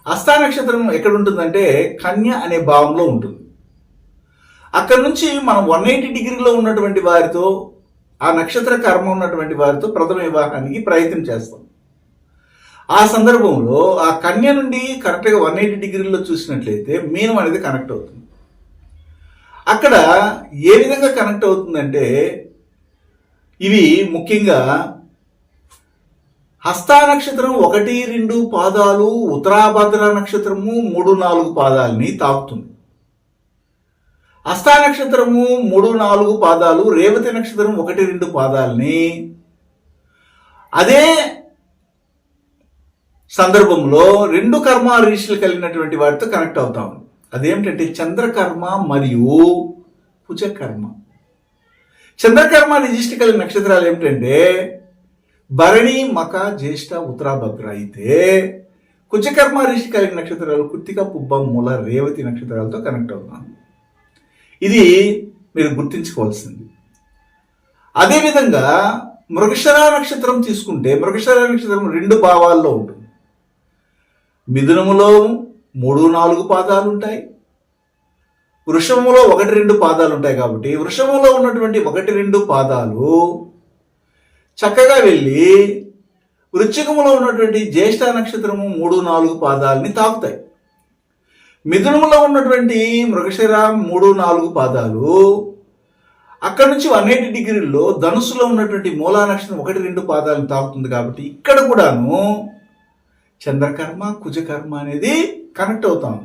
హస్తా నక్షత్రం ఎక్కడ ఉంటుందంటే కన్య అనే భావంలో ఉంటుంది. అక్కడ నుంచి మనం 180 డిగ్రీలో ఉన్నటువంటి వారితో, ఆ నక్షత్ర కర్మ ఉన్నటువంటి వారితో ప్రథమ వివాహానికి ప్రయత్నం చేస్తాం. ఆ సందర్భంలో ఆ కన్య నుండి కరెక్ట్గా 180 డిగ్రీలో చూసినట్లయితే మీనం అనేది కనెక్ట్ అవుతుంది. అక్కడ ఏ విధంగా కనెక్ట్ అవుతుందంటే, ఇవి ముఖ్యంగా హస్తా నక్షత్రం 1, 2 పాదాలు ఉత్తరాభద్ర నక్షత్రము 3, 4 పాదాలని తాకుతుంది. హస్తా నక్షత్రము 3, 4 పాదాలు రేవతి నక్షత్రం 1, 2 పాదాలని అదే సందర్భంలో 2 కర్మ రిజిస్టులు కలిగినటువంటి వాటితో కనెక్ట్ అవుతాం. అదేమిటంటే చంద్రకర్మ మరియు కుజకర్మ. చంద్రకర్మ రిజిస్టర్ కలిగిన నక్షత్రాలు ఏమిటంటే భరణి, మక, జ్యేష్ఠ, ఉత్తరాభద్ర అయితే కుజకర్మ రిజిస్టర్ కలిగిన నక్షత్రాలు కృత్తిక, పుబ్బ, మూల, రేవతి నక్షత్రాలతో కనెక్ట్ అవుతాం. ఇది మీరు గుర్తించుకోవాల్సింది. అదేవిధంగా మృగశిర నక్షత్రం తీసుకుంటే మృగశిర నక్షత్రం 2 భావాల్లో ఉంటుంది. మిథునములో 3, 4 పాదాలు ఉంటాయి. వృషభములో 1, 2 పాదాలు ఉంటాయి. కాబట్టి వృషభంలో ఉన్నటువంటి 1, 2 పాదాలు చక్కగా వెళ్ళి వృశ్చికములో ఉన్నటువంటి జ్యేష్ఠ నక్షత్రము 3, 4 పాదాలని తాకుతాయి. మిథునములో ఉన్నటువంటి మృగశిర 3, 4 పాదాలు అక్కడ నుంచి 180 డిగ్రీల్లో ధనుసులో ఉన్నటువంటి మూలా నక్షత్రం 1, 2 పాదాలను తాకుతుంది. కాబట్టి ఇక్కడ కూడాను చంద్రకర్మ, కుజకర్మ అనేది కనెక్ట్ అవుతాం.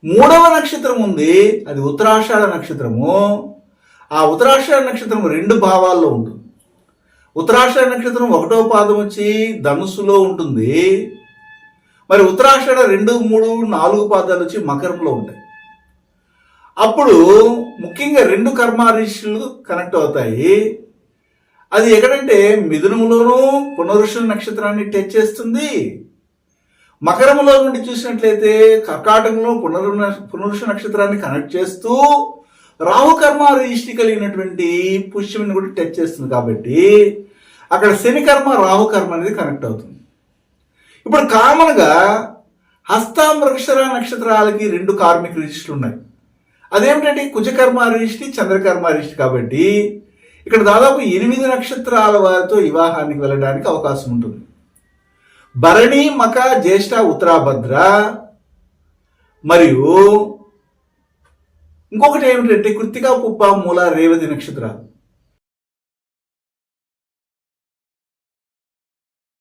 3వ నక్షత్రం ఉంది, అది ఉత్తరాషాఢ నక్షత్రము. ఆ ఉత్తరాషాఢ నక్షత్రం 2 భావాల్లో ఉంటుంది. ఉత్తరాషాఢ నక్షత్రం 1వ పాదం వచ్చి ధనుస్సులో ఉంటుంది. మరి ఉత్తరాషాఢ 2, 3, 4 పాదాలు వచ్చి మకరంలో ఉంటాయి. అప్పుడు ముఖ్యంగా 2 కర్మారిషులు కనెక్ట్ అవుతాయి. అది ఎక్కడంటే మిథునములోనూ పునరుష నక్షత్రాన్ని టచ్ చేస్తుంది. మకరములో నుండి చూసినట్లయితే కర్కాటకంలో పునరుష నక్షత్రాన్ని కనెక్ట్ చేస్తూ రాహుకర్మ రిజిస్ట్రీ కలిగినటువంటి పుష్యమిని కూడా టచ్ చేస్తుంది. కాబట్టి అక్కడ శనికర్మ, రాహుకర్మ అనేది కనెక్ట్ అవుతుంది. ఇప్పుడు కామన్గా హస్త, మృగశిర నక్షత్రాలకి 2 కార్మిక రిజిస్టర్లు ఉన్నాయి. అదేమిటంటే కుజకర్మ రిజిస్ట్రీ, చంద్రకర్మ రిజిస్ట్రీ. కాబట్టి ఇక్కడ దాదాపు 8 నక్షత్రాల వారితో వివాహానికి వెళ్ళడానికి అవకాశం ఉంటుంది. భరణి, మక, జ్యేష్ఠ, ఉత్తరాభద్ర మరియు ఇంకొకటి ఏమిటంటే కృత్తిక, పుబ్బ, మూల, రేవతి నక్షత్రాలు.